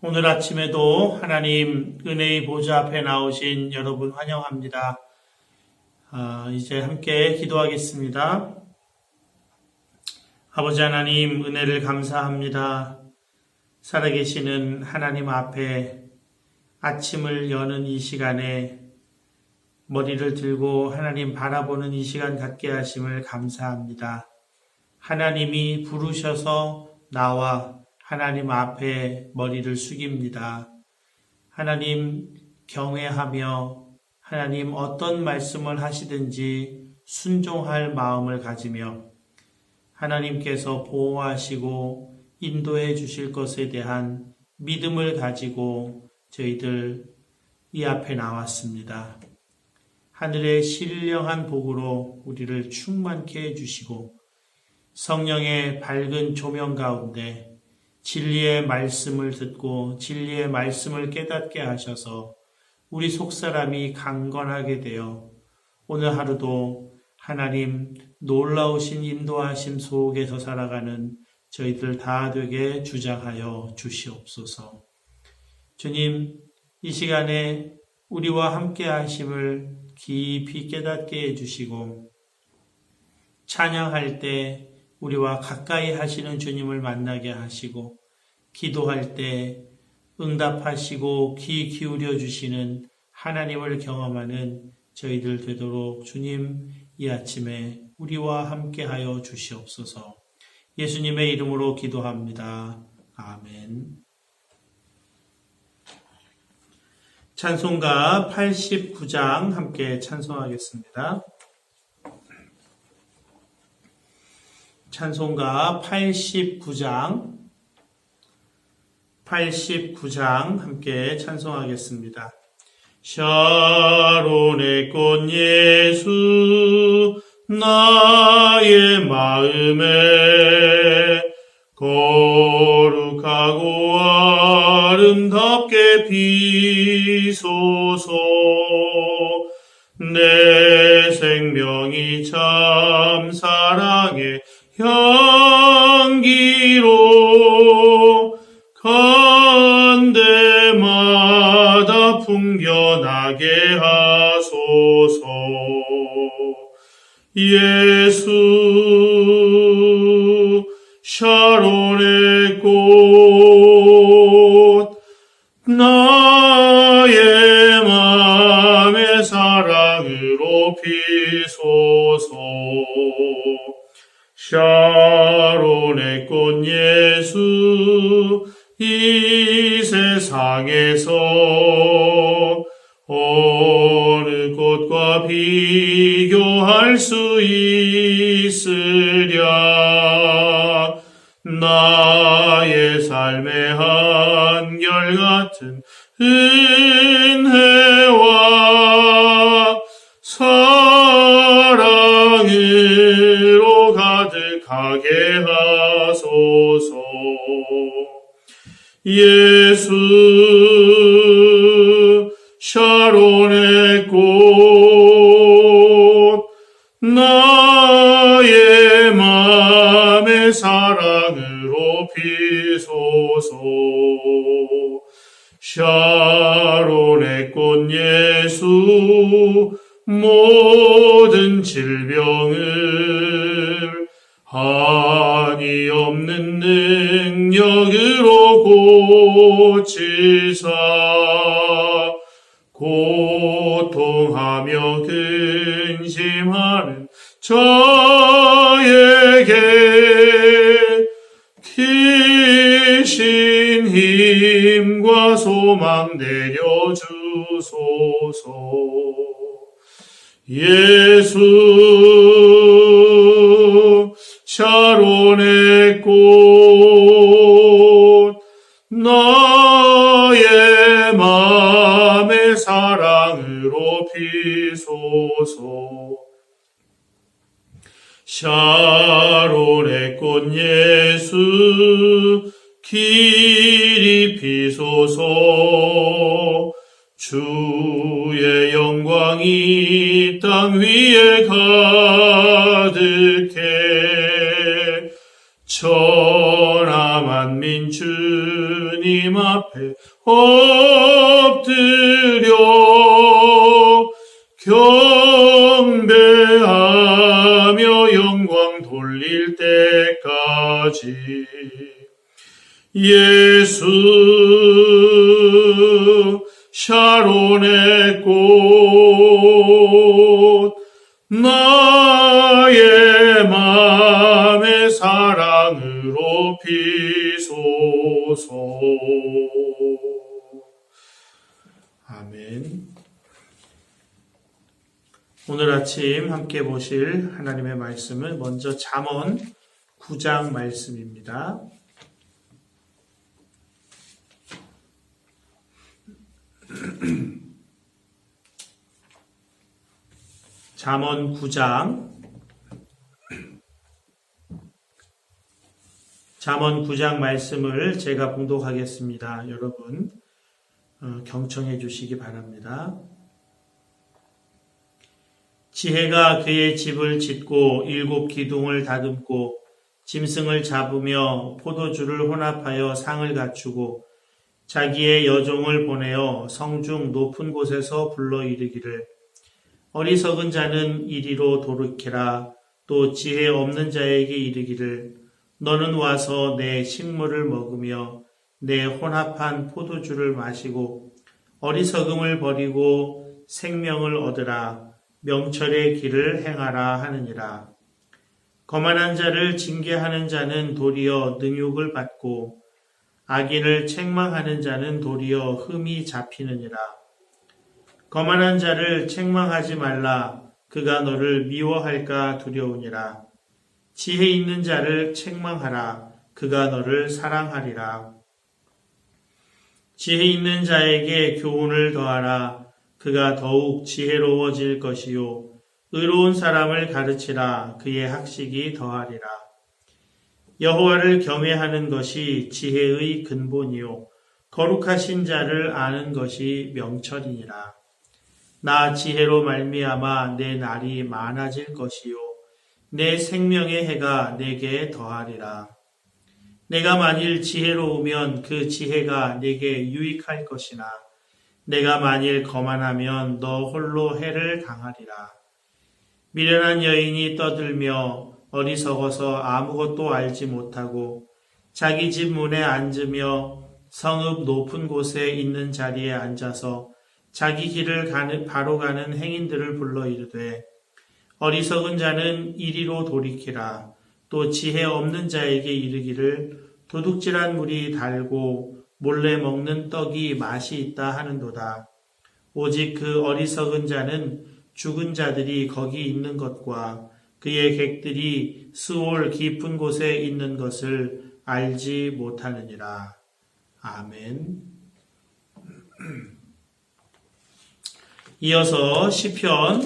오늘 아침에도 하나님 은혜의 보좌 앞에 나오신 여러분 환영합니다. 이제 함께 기도하겠습니다. 아버지 하나님, 은혜를 감사합니다. 살아계시는 하나님 앞에 아침을 여는 이 시간에 머리를 들고 하나님 바라보는 이 시간 갖게 하심을 감사합니다. 하나님이 부르셔서 나와 하나님 앞에 머리를 숙입니다. 하나님 경외하며 하나님 어떤 말씀을 하시든지 순종할 마음을 가지며 하나님께서 보호하시고 인도해 주실 것에 대한 믿음을 가지고 저희들 이 앞에 나왔습니다. 하늘의 신령한 복으로 우리를 충만케 해주시고 성령의 밝은 조명 가운데 진리의 말씀을 듣고 진리의 말씀을 깨닫게 하셔서 우리 속사람이 강건하게 되어 오늘 하루도 하나님 놀라우신 인도하심 속에서 살아가는 저희들 다 되게 주장하여 주시옵소서. 주님, 이 시간에 우리와 함께 하심을 깊이 깨닫게 해주시고 찬양할 때 우리와 가까이 하시는 주님을 만나게 하시고 기도할 때 응답하시고 귀 기울여 주시는 하나님을 경험하는 저희들 되도록 주님 이 아침에 우리와 함께하여 주시옵소서. 예수님의 이름으로 기도합니다. 아멘. 찬송가 89장 함께 찬송하겠습니다. 찬송가 89장 함께 찬송하겠습니다. 샤론의 꽃 예수 나의 마음에 거룩하고 아름답게 비소서. 내 생명이 참 사랑의 향기로 간 데마다 풍겨나게 하소서. 예수 샤론의 꽃 나의 맘의 사랑으로 피소서. 샤론의 꽃 예수 이 세상에서 어느 꽃과 비교할 수 있으랴. 나의 삶의 한결같은 은혜와 사랑으로 가득하게 하소서. 예수 샤론의 꽃 나의 맘의 사랑으로 피소서. 샤론의 꽃 예수 모든 질병을 한이 없는 능력으로 고치사 고통하며 근심하는 저에게 크신 힘과 소망 내려주소서. 예수 샤론의 꽃 나의 맘의 사랑으로 피소서. 샤론의 꽃 예수 길이 피소서. 주의 영광이 땅 위에 가득해 천하 만민 주 주님 앞에 엎드려 경배하며 영광 돌릴 때까지 예수 샤론의 꽃 나의 맘의 사랑으로 피소서. 아멘. 오늘 아침 함께 보실 하나님의 말씀은 먼저 잠언 9장 말씀입니다. 잠언 9장 말씀을 제가 봉독하겠습니다. 여러분 경청해 주시기 바랍니다. 지혜가 그의 집을 짓고 7 기둥을 다듬고 짐승을 잡으며 포도주를 혼합하여 상을 갖추고 자기의 여종을 보내어 성중 높은 곳에서 불러 이르기를 어리석은 자는 이리로 돌이키라. 또 지혜 없는 자에게 이르기를 너는 와서 내 식물을 먹으며 내 혼합한 포도주를 마시고 어리석음을 버리고 생명을 얻으라. 명철의 길을 행하라 하느니라. 거만한 자를 징계하는 자는 도리어 능욕을 받고 악인을 책망하는 자는 도리어 흠이 잡히느니라. 거만한 자를 책망하지 말라. 그가 너를 미워할까 두려우니라. 지혜 있는 자를 책망하라. 그가 너를 사랑하리라. 지혜 있는 자에게 교훈을 더하라. 그가 더욱 지혜로워질 것이요. 의로운 사람을 가르치라. 그의 학식이 더하리라. 여호와를 경외하는 것이 지혜의 근본이요. 거룩하신 자를 아는 것이 명철이니라. 나 지혜로 말미암아 내 날이 많아질 것이요. 내 생명의 해가 내게 더하리라. 내가 만일 지혜로우면 그 지혜가 내게 유익할 것이나 내가 만일 거만하면 너 홀로 해를 당하리라. 미련한 여인이 떠들며 어리석어서 아무것도 알지 못하고 자기 집 문에 앉으며 성읍 높은 곳에 있는 자리에 앉아서 자기 길을 바로 가는 행인들을 불러 이르되 어리석은 자는 이리로 돌이키라. 또 지혜 없는 자에게 이르기를 도둑질한 물이 달고 몰래 먹는 떡이 맛이 있다 하는도다. 오직 그 어리석은 자는 죽은 자들이 거기 있는 것과 그의 객들이 스올 깊은 곳에 있는 것을 알지 못하느니라. 아멘. 이어서 시편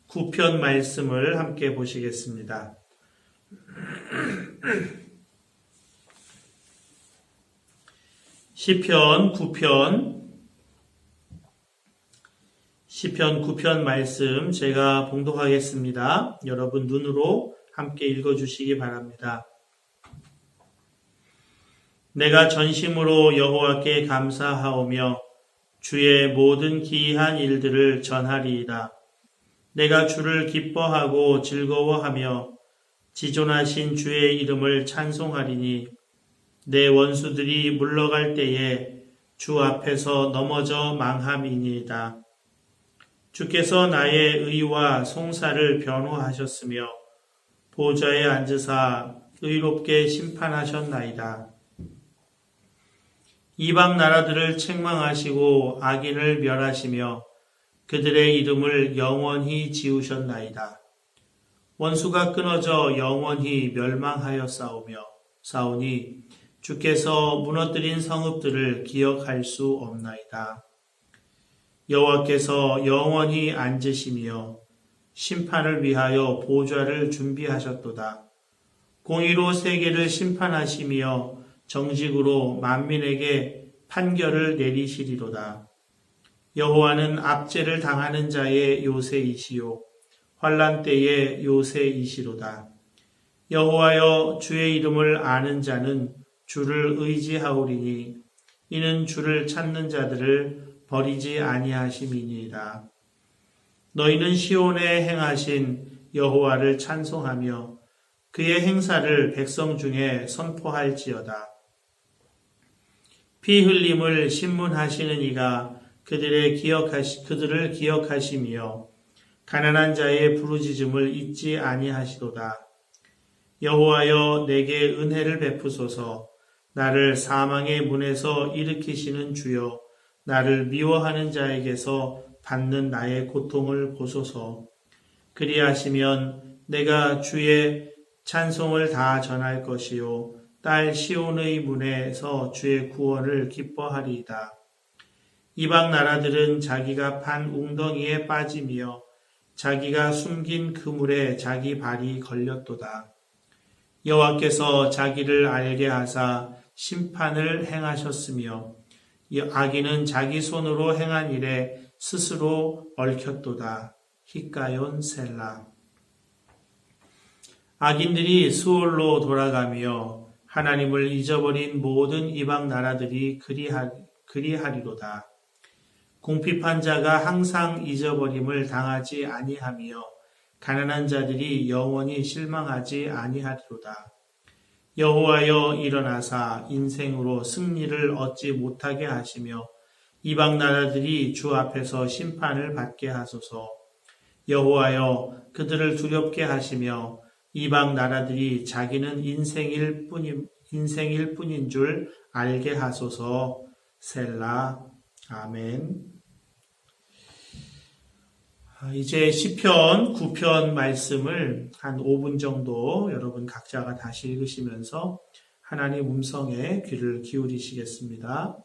9편 말씀을 함께 보시겠습니다. 시편 9편 말씀 제가 봉독하겠습니다. 여러분 눈으로 함께 읽어주시기 바랍니다. 내가 전심으로 여호와께 감사하오며 주의 모든 기이한 일들을 전하리이다. 내가 주를 기뻐하고 즐거워하며 지존하신 주의 이름을 찬송하리니 내 원수들이 물러갈 때에 주 앞에서 넘어져 망함이니이다. 주께서 나의 의와 송사를 변호하셨으며 보좌에 앉으사 의롭게 심판하셨나이다. 이방 나라들을 책망하시고 악인을 멸하시며 그들의 이름을 영원히 지우셨나이다. 원수가 끊어져 영원히 멸망하여 싸우니 주께서 무너뜨린 성읍들을 기억할 수 없나이다. 여호와께서 영원히 앉으시며 심판을 위하여 보좌를 준비하셨도다. 공의로 세계를 심판하시며 정직으로 만민에게 판결을 내리시리로다. 여호와는 압제를 당하는 자의 요새이시요 환난 때의 요새이시로다. 여호와여 주의 이름을 아는 자는 주를 의지하오리니 이는 주를 찾는 자들을 버리지 아니하심이니이다. 너희는 시온에 행하신 여호와를 찬송하며 그의 행사를 백성 중에 선포할지어다. 피 흘림을 신문하시는 이가 그들을 기억하시며 가난한 자의 부르짖음을 잊지 아니하시도다. 여호와여 내게 은혜를 베푸소서. 나를 사망의 문에서 일으키시는 주여 나를 미워하는 자에게서 받는 나의 고통을 보소서. 그리하시면 내가 주의 찬송을 다 전할 것이요 딸 시온의 문에서 주의 구원을 기뻐하리이다. 이방 나라들은 자기가 판 웅덩이에 빠지며 자기가 숨긴 그물에 자기 발이 걸렸도다. 여호와께서 자기를 알게 하사 심판을 행하셨으며 악인은 자기 손으로 행한 일에 스스로 얽혔도다. 히가yon 셀라. 악인들이 수월로 돌아가며 하나님을 잊어버린 모든 이방 나라들이 그리하리로다. 궁핍한 자가 항상 잊어버림을 당하지 아니하며 가난한 자들이 영원히 실망하지 아니하리로다. 여호와여 일어나사 인생으로 승리를 얻지 못하게 하시며 이방 나라들이 주 앞에서 심판을 받게 하소서. 여호와여 그들을 두렵게 하시며 이방 나라들이 자기는 인생일 뿐인 줄 알게 하소서. 셀라. 아멘. 이제 시편 9편 말씀을 한 5분 정도 여러분 각자가 다시 읽으시면서 하나님 음성에 귀를 기울이시겠습니다.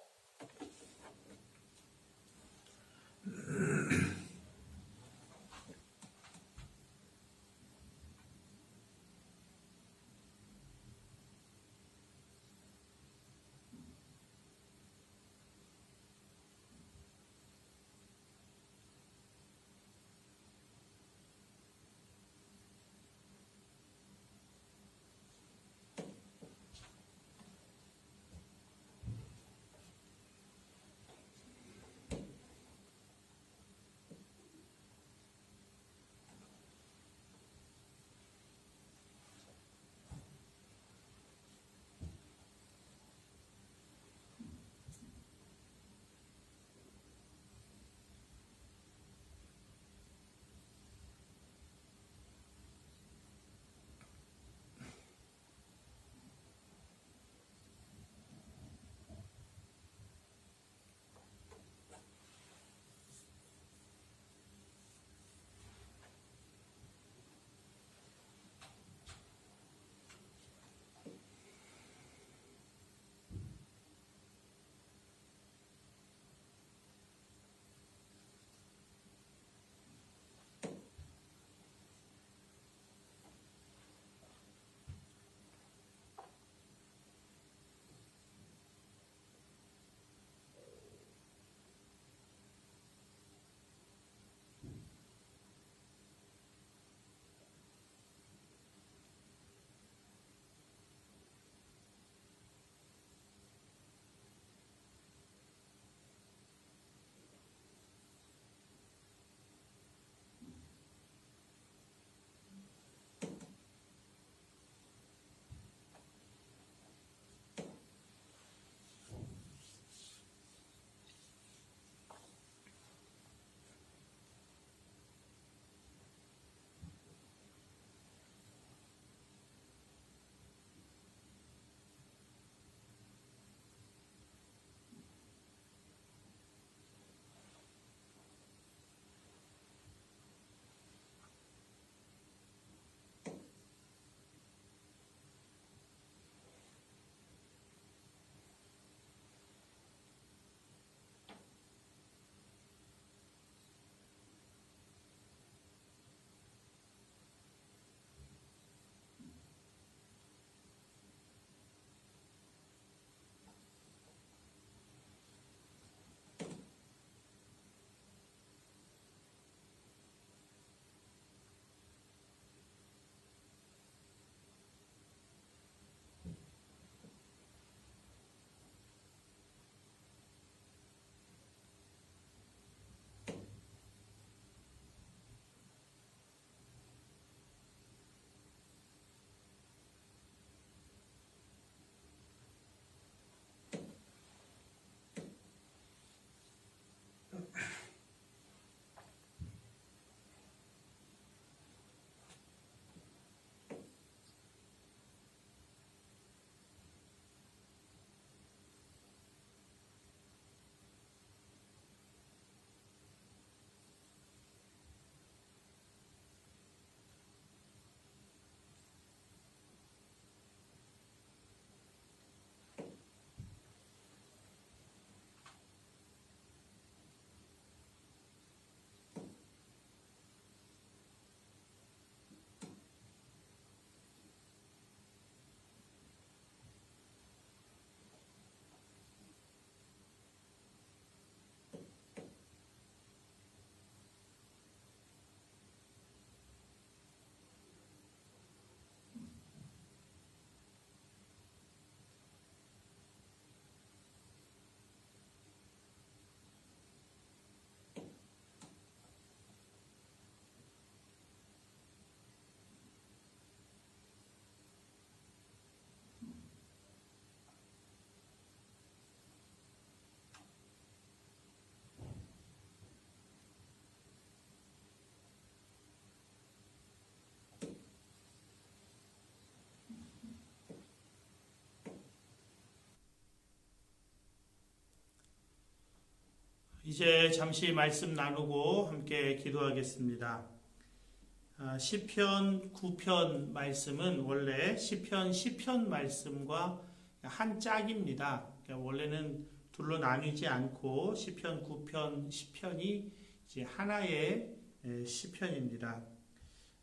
이제 잠시 말씀 나누고 함께 기도하겠습니다. 시편 9편 말씀은 원래 시편 10편 말씀과 한 짝입니다. 그러니까 원래는 둘로 나뉘지 않고 시편 9편, 10편이 이제 하나의 시편입니다.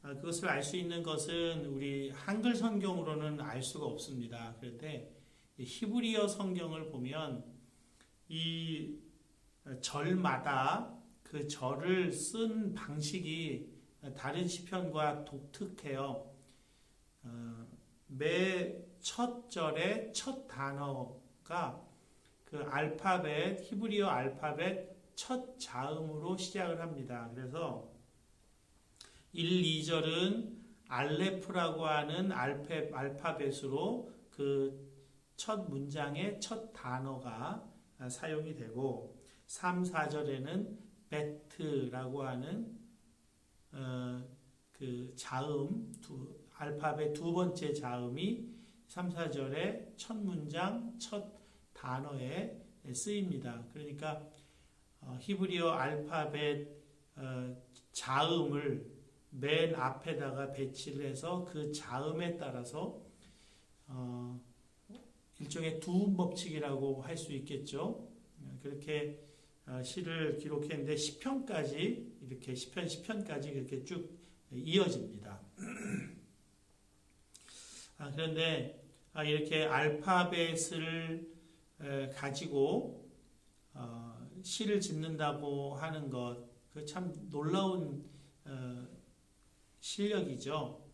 그것을 알 수 있는 것은 우리 한글 성경으로는 알 수가 없습니다. 그런데 히브리어 성경을 보면 이 절마다 그 절을 쓴 방식이 다른 시편과 독특해요. 매 첫 절의 첫 단어가 그 알파벳, 히브리어 알파벳 첫 자음으로 시작을 합니다. 그래서 1, 2절은 알레프라고 하는 알파벳으로 그 첫 문장의 첫 단어가 사용이 되고 3, 4절에는 베트라고 하는 그 자음, 알파벳 두 번째 자음이 3, 4절의 첫 문장, 첫 단어에 쓰입니다. 그러니까 히브리어 알파벳 자음을 맨 앞에다가 배치를 해서 그 자음에 따라서 일종의 두음법칙이라고 할 수 있겠죠. 그렇게 시를 기록했는데 10편까지 이렇게 10편까지 이렇게 쭉 이어집니다. 그런데 이렇게 알파벳을 가지고 시를 짓는다고 하는 것, 그 참 놀라운 실력이죠.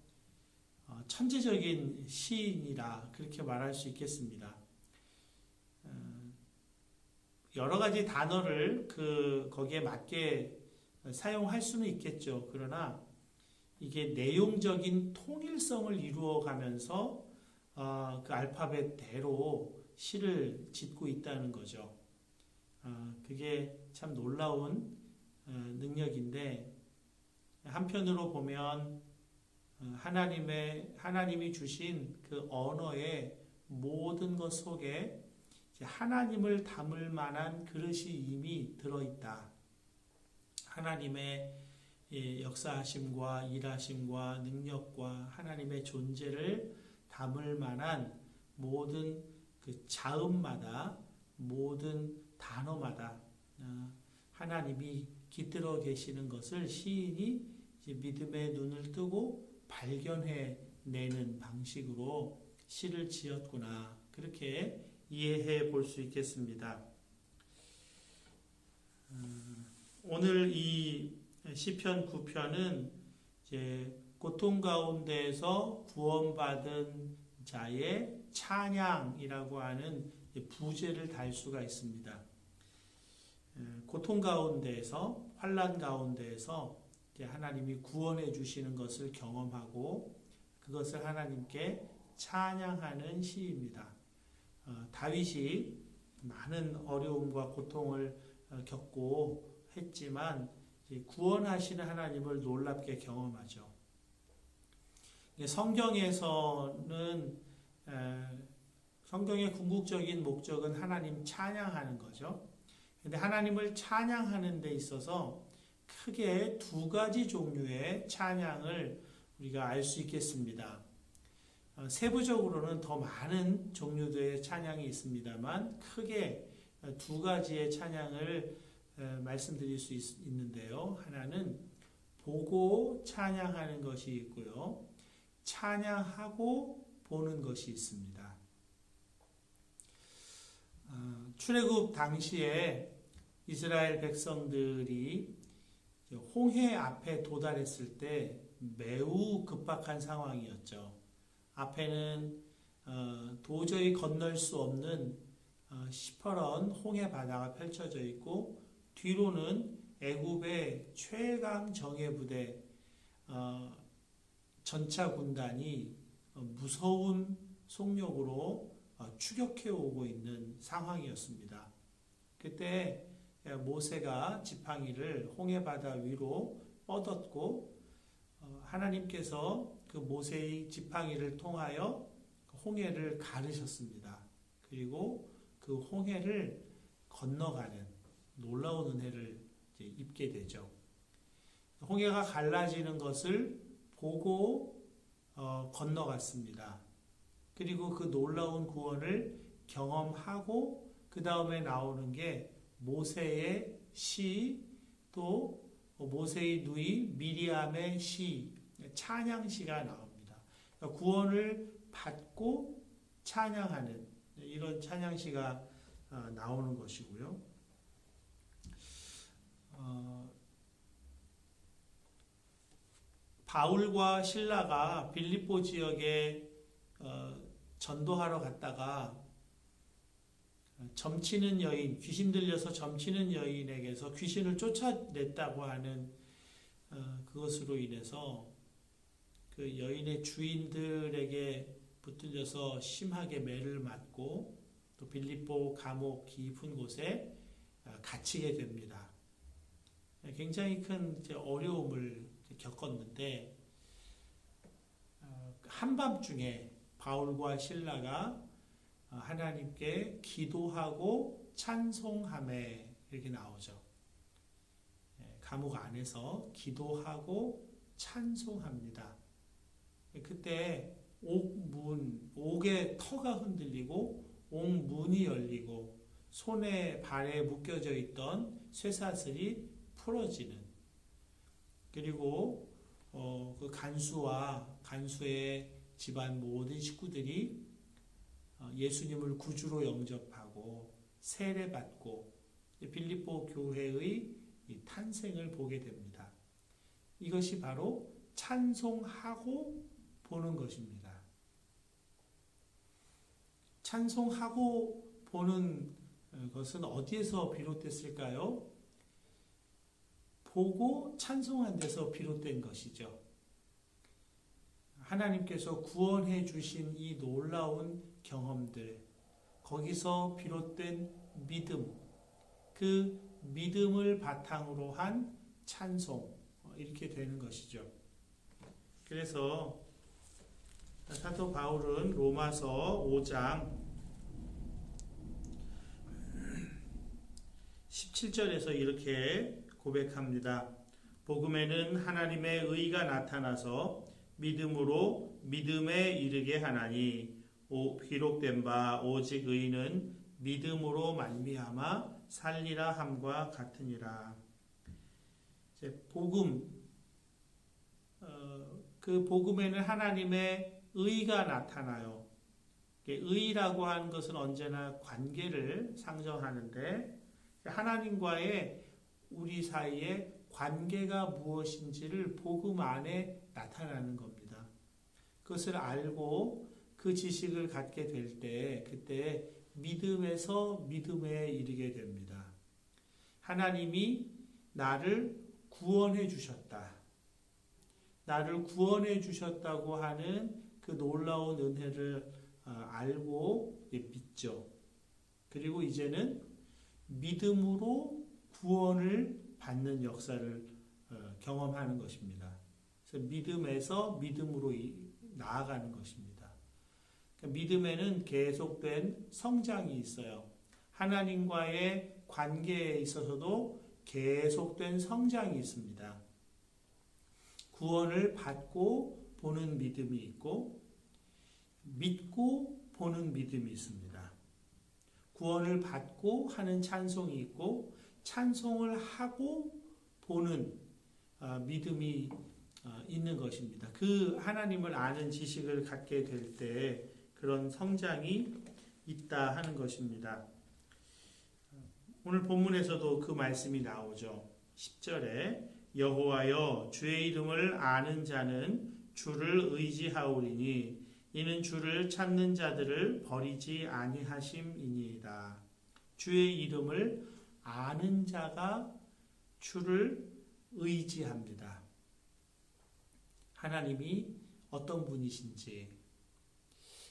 천재적인 시인이라 그렇게 말할 수 있겠습니다. 여러 가지 단어를 거기에 맞게 사용할 수는 있겠죠. 그러나 이게 내용적인 통일성을 이루어가면서 그 알파벳대로 시를 짓고 있다는 거죠. 그게 참 놀라운 능력인데 한편으로 보면 하나님이 주신 그 언어의 모든 것 속에 하나님을 담을 만한 그릇이 이미 들어있다. 하나님의 역사하심과 일하심과 능력과 하나님의 존재를 담을 만한 모든 그 자음마다 모든 단어마다 하나님이 깃들어 계시는 것을 시인이 이제 믿음의 눈을 뜨고 발견해내는 방식으로 시를 지었구나. 그렇게 이해해 볼 수 있겠습니다. 오늘 이 시편 9편은 이제 고통 가운데에서 구원받은 자의 찬양이라고 하는 부제를 달 수가 있습니다. 고통 가운데에서, 환난 가운데에서 하나님이 구원해 주시는 것을 경험하고 그것을 하나님께 찬양하는 시입니다. 다윗이 많은 어려움과 고통을 겪고 했지만 구원하시는 하나님을 놀랍게 경험하죠. 성경에서는 성경의 궁극적인 목적은 하나님 찬양하는 거죠. 근데 하나님을 찬양하는 데 있어서 크게 두 가지 종류의 찬양을 우리가 알 수 있겠습니다. 세부적으로는 더 많은 종류들의 찬양이 있습니다만 크게 두 가지의 찬양을 말씀드릴 수 있는데요. 하나는 보고 찬양하는 것이 있고요. 찬양하고 보는 것이 있습니다. 출애굽 당시에 이스라엘 백성들이 홍해 앞에 도달했을 때 매우 급박한 상황이었죠. 앞에는 도저히 건널 수 없는 시퍼런 홍해 바다가 펼쳐져 있고 뒤로는 애굽의 최강 정예 부대 전차 군단이 무서운 속력으로 추격해 오고 있는 상황이었습니다. 그때 모세가 지팡이를 홍해 바다 위로 뻗었고 하나님께서 그 모세의 지팡이를 통하여 홍해를 가르셨습니다. 그리고 그 홍해를 건너가는 놀라운 은혜를 이제 입게 되죠. 홍해가 갈라지는 것을 보고 건너갔습니다. 그리고 그 놀라운 구원을 경험하고 그 다음에 나오는 게 모세의 시, 또 모세의 누이 미리암의 시, 찬양시가 나옵니다. 그러니까 구원을 받고 찬양하는 이런 찬양시가 나오는 것이고요. 바울과 실라가 빌립보 지역에 전도하러 갔다가 점치는 여인, 귀신 들려서 점치는 여인에게서 귀신을 쫓아냈다고 하는 그것으로 인해서 그 여인의 주인들에게 붙들려서 심하게 매를 맞고 또 빌립보 감옥 깊은 곳에 갇히게 됩니다. 굉장히 큰 어려움을 겪었는데 한밤중에 바울과 실라가 하나님께 기도하고 찬송함에 이렇게 나오죠. 감옥 안에서 기도하고 찬송합니다. 그때 옥의 터가 흔들리고 옥문이 열리고 손에 발에 묶여져 있던 쇠사슬이 풀어지는, 그리고 그 간수와 간수의 집안 모든 식구들이 예수님을 구주로 영접하고 세례받고 빌립보 교회의 탄생을 보게 됩니다. 이것이 바로 찬송하고 보는 것입니다. 찬송하고 보는 것은 어디에서 비롯됐을까요? 보고 찬송한 데서 비롯된 것이죠. 하나님께서 구원해 주신 이 놀라운 경험들, 거기서 비롯된 믿음, 그 믿음을 바탕으로 한 찬송, 이렇게 되는 것이죠. 그래서 사도 바울은 로마서 5장 17절에서 이렇게 고백합니다. 복음에는 하나님의 의가 나타나서 믿음으로 믿음에 이르게 하나니 기록된 바 오직 의인은 믿음으로 말미암아 살리라 함과 같으니라. 복음, 그 복음에는 하나님의 의가 나타나요. 의라고 하는 것은 언제나 관계를 상정하는데 하나님과의 우리 사이의 관계가 무엇인지를 복음 안에 나타나는 겁니다. 그것을 알고 그 지식을 갖게 될 때 그때 믿음에서 믿음에 이르게 됩니다. 하나님이 나를 구원해 주셨다. 나를 구원해 주셨다고 하는 그 놀라운 은혜를 알고 믿죠. 그리고 이제는 믿음으로 구원을 받는 역사를 경험하는 것입니다. 그래서 믿음에서 믿음으로 나아가는 것입니다. 그러니까 믿음에는 계속된 성장이 있어요. 하나님과의 관계에 있어서도 계속된 성장이 있습니다. 구원을 받고 보는 믿음이 있고 믿고 보는 믿음이 있습니다. 구원을 받고 하는 찬송이 있고 찬송을 하고 보는 믿음이 있는 것입니다. 그 하나님을 아는 지식을 갖게 될 때 그런 성장이 있다 하는 것입니다. 오늘 본문에서도 그 말씀이 나오죠. 10절에 여호와여 주의 이름을 아는 자는 주를 의지하오리니 이는 주를 찾는 자들을 버리지 아니하심이니이다. 주의 이름을 아는 자가 주를 의지합니다. 하나님이 어떤 분이신지.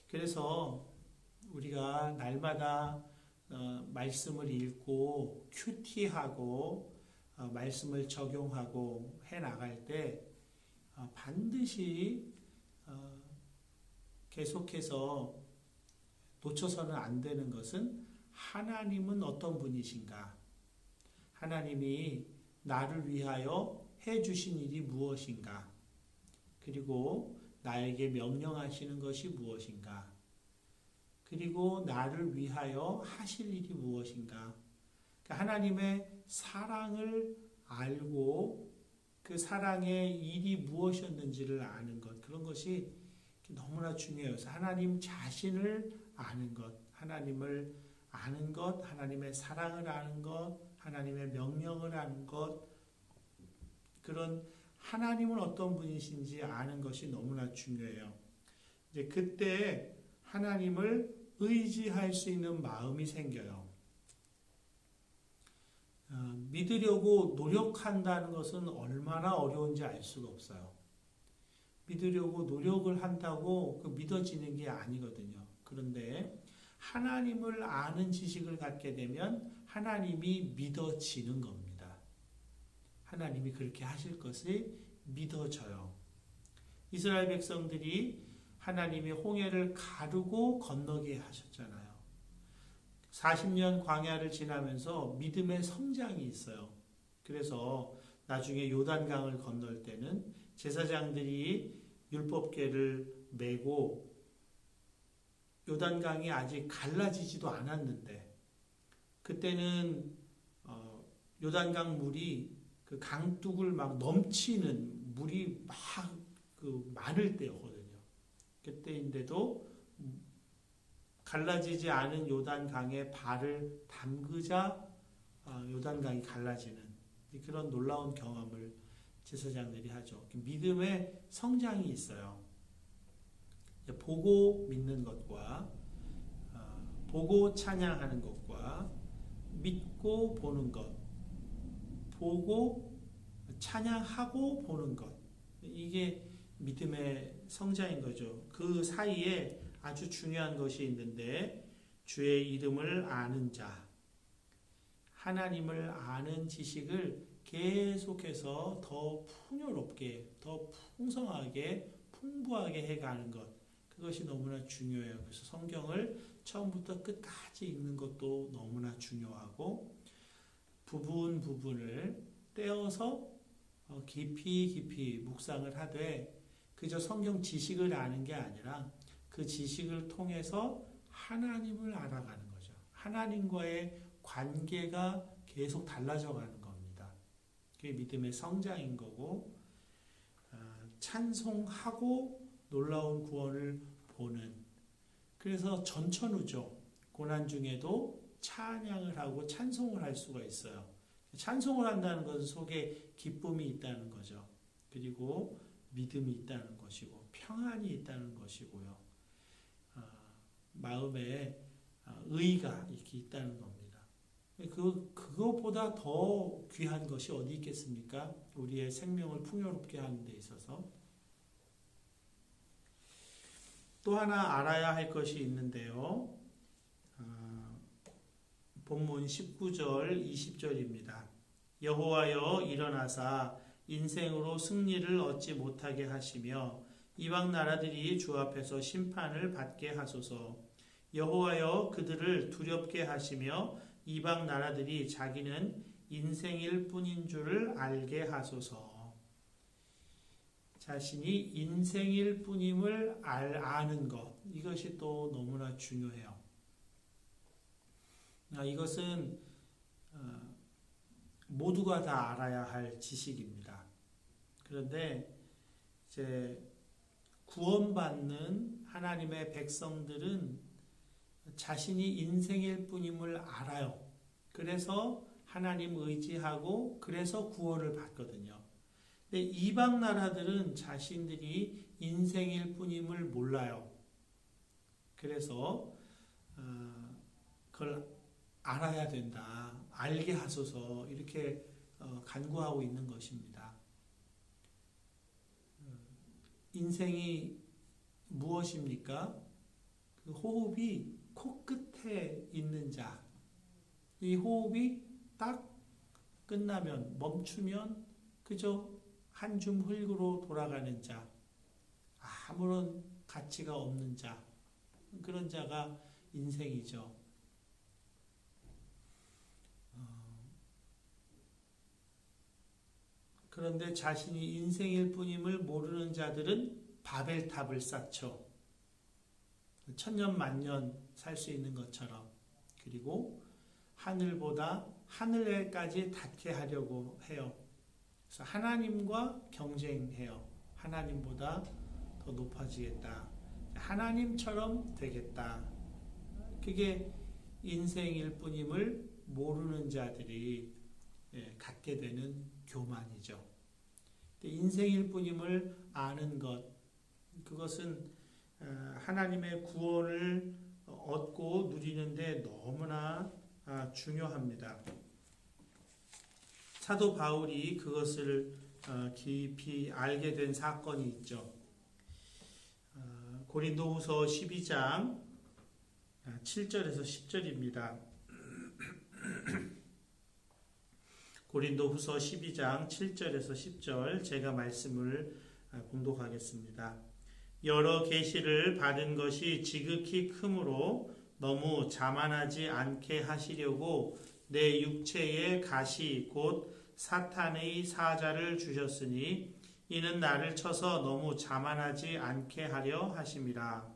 그래서 우리가 날마다 말씀을 읽고 큐티하고 말씀을 적용하고 해나갈 때 반드시 계속해서 놓쳐서는 안 되는 것은 하나님은 어떤 분이신가? 하나님이 나를 위하여 해주신 일이 무엇인가? 그리고 나에게 명령하시는 것이 무엇인가? 그리고 나를 위하여 하실 일이 무엇인가? 그러니까 하나님의 사랑을 알고 그 사랑의 일이 무엇이었는지를 아는 것, 그런 것이 너무나 중요해요. 하나님 자신을 아는 것, 하나님을 아는 것, 하나님의 사랑을 아는 것, 하나님의 명령을 아는 것, 그런 하나님은 어떤 분이신지 아는 것이 너무나 중요해요. 이제 그때 하나님을 의지할 수 있는 마음이 생겨요. 믿으려고 노력한다는 것은 얼마나 어려운지 알 수가 없어요. 믿으려고 노력을 한다고 그 믿어지는 게 아니거든요. 그런데 하나님을 아는 지식을 갖게 되면 하나님이 믿어지는 겁니다. 하나님이 그렇게 하실 것이 믿어져요. 이스라엘 백성들이 하나님이 홍해를 가르고 건너게 하셨잖아요. 40년 광야를 지나면서 믿음의 성장이 있어요. 그래서 나중에 요단강을 건널 때는 제사장들이 율법궤를 메고 요단강이 아직 갈라지지도 않았는데 그때는 요단강 물이 그 강둑을 막 넘치는 물이 막 많을 때였거든요. 그때인데도 갈라지지 않은 요단강에 발을 담그자 요단강이 갈라지는 그런 놀라운 경험을 제사장들이 하죠. 믿음의 성장이 있어요. 보고 믿는 것과 보고 찬양하는 것과 믿고 보는 것, 보고 찬양하고 보는 것, 이게 믿음의 성장인 거죠. 그 사이에 아주 중요한 것이 있는데 주의 이름을 아는 자, 하나님을 아는 지식을 계속해서 더 풍요롭게, 더 풍성하게, 풍부하게 해가는 것, 그것이 너무나 중요해요. 그래서 성경을 처음부터 끝까지 읽는 것도 너무나 중요하고 부분을 떼어서 깊이 묵상을 하되 그저 성경 지식을 아는 게 아니라 그 지식을 통해서 하나님을 알아가는 거죠. 하나님과의 관계가 계속 달라져 가는 겁니다. 그게 믿음의 성장인 거고 찬송하고 놀라운 구원을 보는, 그래서 전천후죠. 고난 중에도 찬양을 하고 찬송을 할 수가 있어요. 찬송을 한다는 것은 속에 기쁨이 있다는 거죠. 그리고 믿음이 있다는 것이고 평안이 있다는 것이고요. 마음에 의가 이렇게 있다는 겁니다. 그것보다 더 귀한 것이 어디 있겠습니까? 우리의 생명을 풍요롭게 하는 데 있어서. 또 하나 알아야 할 것이 있는데요. 본문 19절, 20절입니다. 여호와여 일어나사 인생으로 승리를 얻지 못하게 하시며 이방 나라들이 주 앞에서 심판을 받게 하소서. 여호와여 그들을 두렵게 하시며 이방 나라들이 자기는 인생일 뿐인 줄을 알게 하소서. 자신이 인생일 뿐임을 아는 것, 이것이 또 너무나 중요해요. 이것은 모두가 다 알아야 할 지식입니다. 그런데 이제 구원받는 하나님의 백성들은 자신이 인생일 뿐임을 알아요. 그래서 하나님 의지하고 그래서 구원을 받거든요. 근데 이방 나라들은 자신들이 인생일 뿐임을 몰라요. 그래서 그걸 알아야 된다, 알게 하소서, 이렇게 간구하고 있는 것입니다. 인생이 무엇입니까? 그 호흡이 코끝에 있는 자, 이 호흡이 딱 끝나면, 멈추면 그저 한 줌 흙으로 돌아가는 자, 아무런 가치가 없는 자, 그런 자가 인생이죠. 그런데 자신이 인생일 뿐임을 모르는 자들은 바벨탑을 쌓죠. 천년만년 살 수 있는 것처럼. 그리고 하늘보다 하늘에까지 닿게 하려고 해요. 그래서 하나님과 경쟁해요. 하나님보다 더 높아지겠다. 하나님처럼 되겠다. 그게 인생일 뿐임을 모르는 자들이 갖게 되는 교만이죠. 인생일 뿐임을 아는 것, 그것은 하나님의 구원을 얻고 누리는데 너무나 중요합니다. 사도 바울이 그것을 깊이 알게 된 사건이 있죠. 고린도후서 12장 7절에서 10절입니다. 고린도후서 12장 7절에서 10절 제가 말씀을 봉독하겠습니다. 여러 계시를 받은 것이 지극히 크므로 너무 자만하지 않게 하시려고 내 육체에 가시 곧 사탄의 사자를 주셨으니 이는 나를 쳐서 너무 자만하지 않게 하려 하심이라.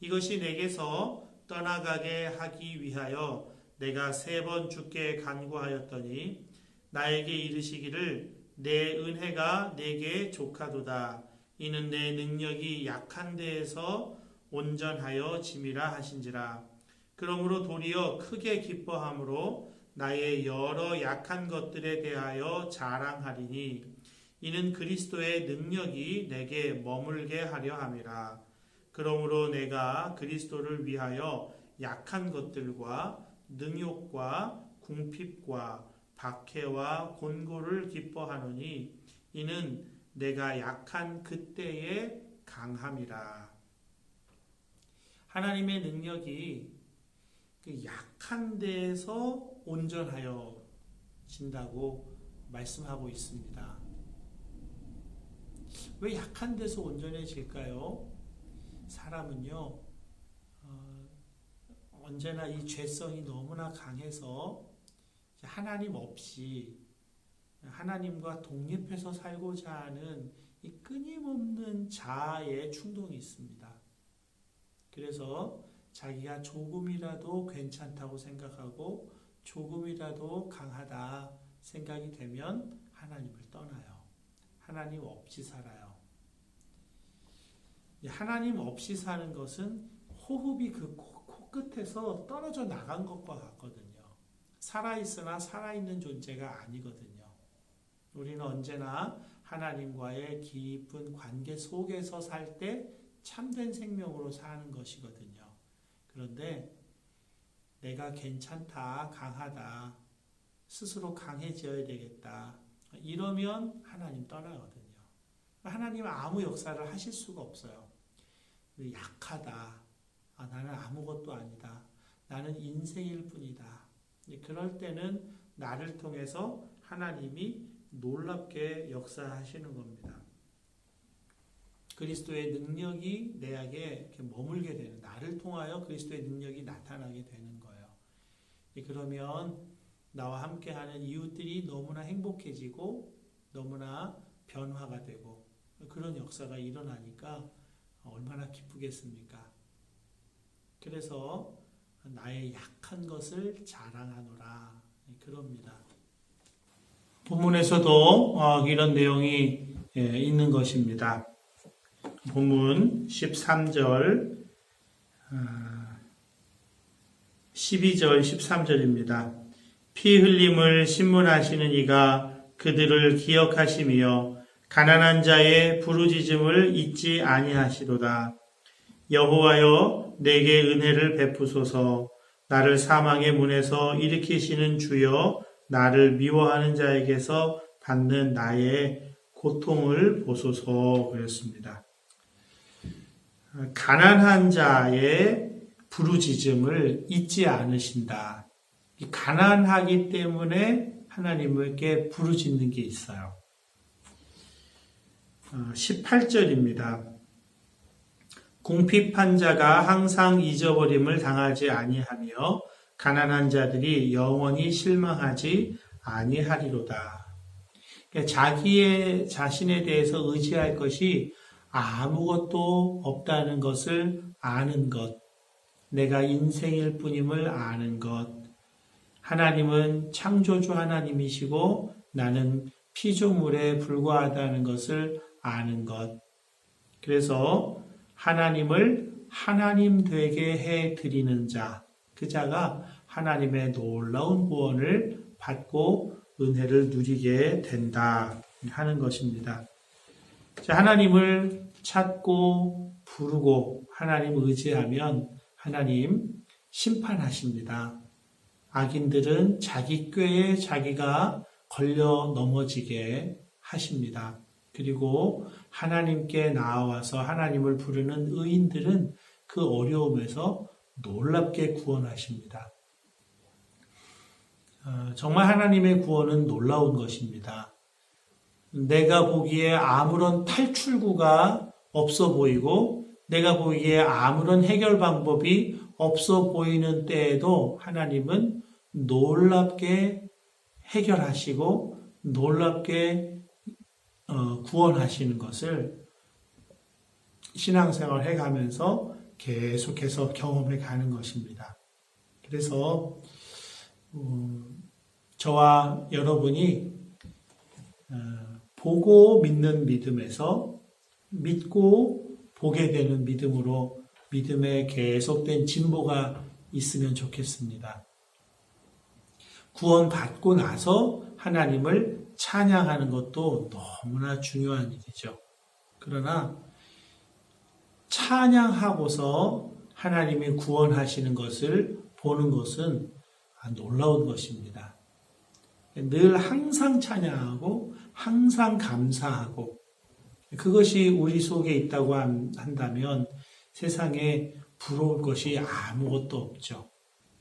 이것이 내게서 떠나가게 하기 위하여 내가 3번 주께 간구하였더니 나에게 이르시기를 내 은혜가 내게 족하도다. 이는 내 능력이 약한 데에서 온전하여 짐이라 하신지라. 그러므로 도리어 크게 기뻐함으로 나의 여러 약한 것들에 대하여 자랑하리니 이는 그리스도의 능력이 내게 머물게 하려 함이라. 그러므로 내가 그리스도를 위하여 약한 것들과 능욕과 궁핍과 박해와 곤고를 기뻐하노니 이는 내가 약한 그때의 강함이라. 하나님의 능력이 그 약한 데에서 온전하여 진다고 말씀하고 있습니다. 왜 약한 데서 온전해질까요? 사람은요, 언제나 이 죄성이 너무나 강해서 하나님 없이 하나님과 독립해서 살고자 하는 이 끊임없는 자아의 충동이 있습니다. 그래서 자기가 조금이라도 괜찮다고 생각하고 조금이라도 강하다 생각이 되면 하나님을 떠나요. 하나님 없이 살아요. 하나님 없이 사는 것은 호흡이 그 코끝에서 떨어져 나간 것과 같거든요. 살아있으나 살아있는 존재가 아니거든요. 우리는 언제나 하나님과의 깊은 관계 속에서 살 때 참된 생명으로 사는 것이거든요. 그런데 내가 괜찮다, 강하다, 스스로 강해져야 되겠다, 이러면 하나님 떠나거든요. 하나님은 아무 역사를 하실 수가 없어요. 약하다, 나는 아무것도 아니다, 나는 인생일 뿐이다. 그럴 때는 나를 통해서 하나님이 놀랍게 역사하시는 겁니다. 그리스도의 능력이 내게 이렇게 머물게 되는, 나를 통하여 그리스도의 능력이 나타나게 되는 거예요. 그러면 나와 함께하는 이웃들이 너무나 행복해지고 너무나 변화가 되고 그런 역사가 일어나니까 얼마나 기쁘겠습니까? 그래서 나의 약한 것을 자랑하노라 그럽니다. 본문에서도 이런 내용이 있는 것입니다. 본문 13절, 12절, 13절입니다. 피 흘림을 신문하시는 이가 그들을 기억하시며 가난한 자의 부르짖음을 잊지 아니하시도다. 여호와여 내게 은혜를 베푸소서. 나를 사망의 문에서 일으키시는 주여 나를 미워하는 자에게서 받는 나의 고통을 보소서 그랬습니다. 가난한 자의 부르짖음을 잊지 않으신다. 가난하기 때문에 하나님께 부르짖는 게 있어요. 18절입니다. 궁핍한 자가 항상 잊어버림을 당하지 아니하며 가난한 자들이 영원히 실망하지 아니하리로다. 자기의 자신에 대해서 의지할 것이 아무것도 없다는 것을 아는 것, 내가 인생일 뿐임을 아는 것, 하나님은 창조주 하나님이시고 나는 피조물에 불과하다는 것을 아는 것. 그래서 하나님을 하나님 되게 해드리는 자, 그 자가 하나님의 놀라운 구원을 받고 은혜를 누리게 된다 하는 것입니다. 하나님을 찾고 부르고 하나님 의지하면 하나님 심판하십니다. 악인들은 자기 꾀에 자기가 걸려 넘어지게 하십니다. 그리고 하나님께 나와서 하나님을 부르는 의인들은 그 어려움에서 놀랍게 구원하십니다. 정말 하나님의 구원은 놀라운 것입니다. 내가 보기에 아무런 탈출구가 없어 보이고 내가 보기에 아무런 해결 방법이 없어 보이는 때에도 하나님은 놀랍게 해결하시고 놀랍게 구원하시는 것을 신앙생활 해가면서 계속해서 경험해 가는 것입니다. 그래서 저와 여러분이 보고 믿는 믿음에서 믿고 보게 되는 믿음으로 믿음의 계속된 진보가 있으면 좋겠습니다. 구원받고 나서 하나님을 찬양하는 것도 너무나 중요한 일이죠. 그러나 찬양하고서 하나님이 구원하시는 것을 보는 것은 놀라운 것입니다. 늘 항상 찬양하고 항상 감사하고 그것이 우리 속에 있다고 한다면 세상에 부러울 것이 아무것도 없죠.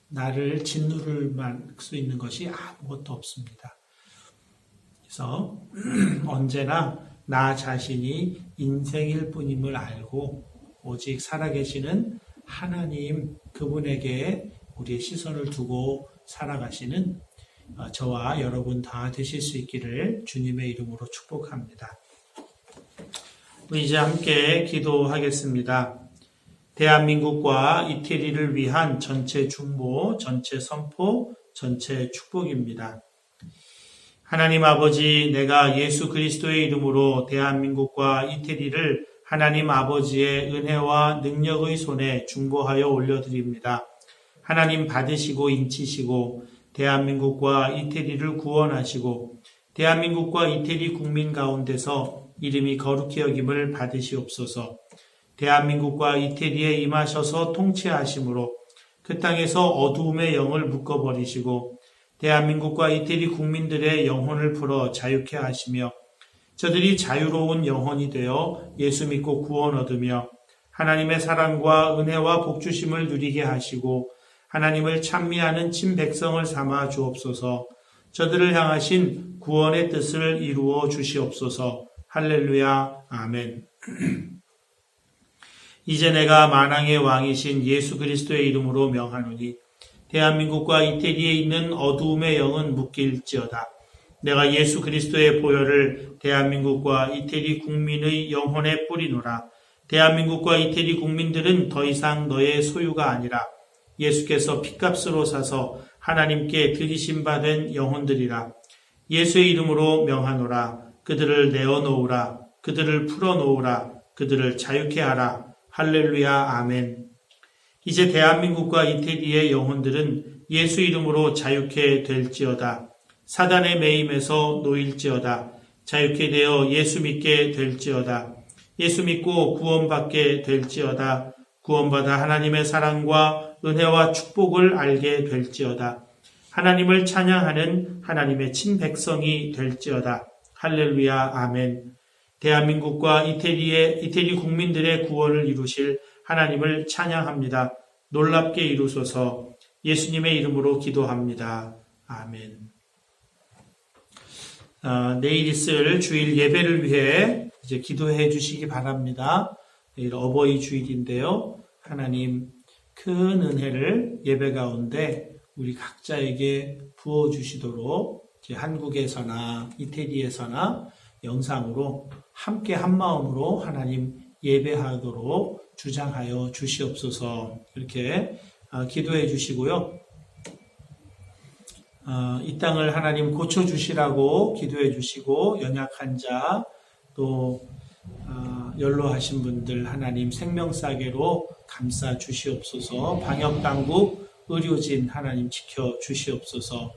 나를 짓누를 수 있는 것이 아무것도 없습니다. 그래서 언제나 나 자신이 인생일 뿐임을 알고 오직 살아계시는 하나님 그분에게 우리의 시선을 두고 살아가시는 저와 여러분 다 되실 수 있기를 주님의 이름으로 축복합니다. 우리 이제 함께 기도하겠습니다. 대한민국과 이태리를 위한 전체 중보, 전체 선포, 전체 축복입니다. 하나님 아버지, 내가 예수 그리스도의 이름으로 대한민국과 이태리를 하나님 아버지의 은혜와 능력의 손에 중보하여 올려드립니다. 하나님 받으시고 인치시고 대한민국과 이태리를 구원하시고 대한민국과 이태리 국민 가운데서 이름이 거룩히 여김을 받으시옵소서. 대한민국과 이태리에 임하셔서 통치하심으로 그 땅에서 어두움의 영을 묶어버리시고 대한민국과 이태리 국민들의 영혼을 풀어 자유케 하시며 저들이 자유로운 영혼이 되어 예수 믿고 구원 얻으며 하나님의 사랑과 은혜와 복주심을 누리게 하시고 하나님을 찬미하는 친백성을 삼아 주옵소서. 저들을 향하신 구원의 뜻을 이루어 주시옵소서. 할렐루야. 아멘. 이제 내가 만왕의 왕이신 예수 그리스도의 이름으로 명하노니 대한민국과 이태리에 있는 어두움의 영은 묶일지어다. 내가 예수 그리스도의 보혈을 대한민국과 이태리 국민의 영혼에 뿌리노라. 대한민국과 이태리 국민들은 더 이상 너의 소유가 아니라 예수께서 핏값으로 사서 하나님께 드리심 받은 영혼들이라. 예수의 이름으로 명하노라. 그들을 내어놓으라. 그들을 풀어놓으라. 그들을 자유케 하라. 할렐루야. 아멘. 이제 대한민국과 이태리의 영혼들은 예수 이름으로 자유케 될지어다. 사단의 매임에서 놓일지어다. 자유케 되어 예수 믿게 될지어다. 예수 믿고 구원받게 될지어다. 구원받아 하나님의 사랑과 은혜와 축복을 알게 될지어다. 하나님을 찬양하는 하나님의 친백성이 될지어다. 할렐루야. 아멘. 대한민국과 이태리 국민들의 구원을 이루실 하나님을 찬양합니다. 놀랍게 이루소서. 예수님의 이름으로 기도합니다. 아멘. 내일 있을 주일 예배를 위해 이제 기도해 주시기 바랍니다. 내일 어버이 주일인데요. 하나님 큰 은혜를 예배 가운데 우리 각자에게 부어주시도록 한국에서나 이태리에서나 영상으로 함께 한마음으로 하나님 예배하도록 주장하여 주시옵소서. 이렇게 기도해 주시고요. 이 땅을 하나님 고쳐주시라고 기도해 주시고, 연약한 자, 또 연로하신 분들 하나님 생명싸개로 감싸 주시옵소서. 방역당국, 의료진 하나님 지켜 주시옵소서.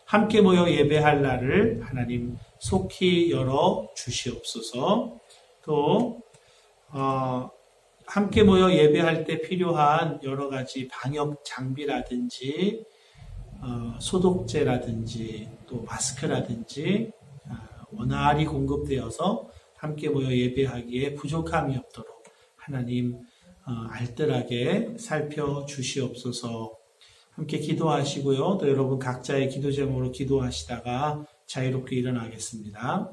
함께 모여 예배할 날을 하나님 속히 열어 주시옵소서. 또 함께 모여 예배할 때 필요한 여러 가지 방역 장비라든지 소독제라든지 또 마스크라든지 원활히 공급되어서 함께 모여 예배하기에 부족함이 없도록 하나님 알뜰하게 살펴주시옵소서. 함께 기도하시고요. 또 여러분 각자의 기도 제목으로 기도하시다가 자유롭게 일어나겠습니다.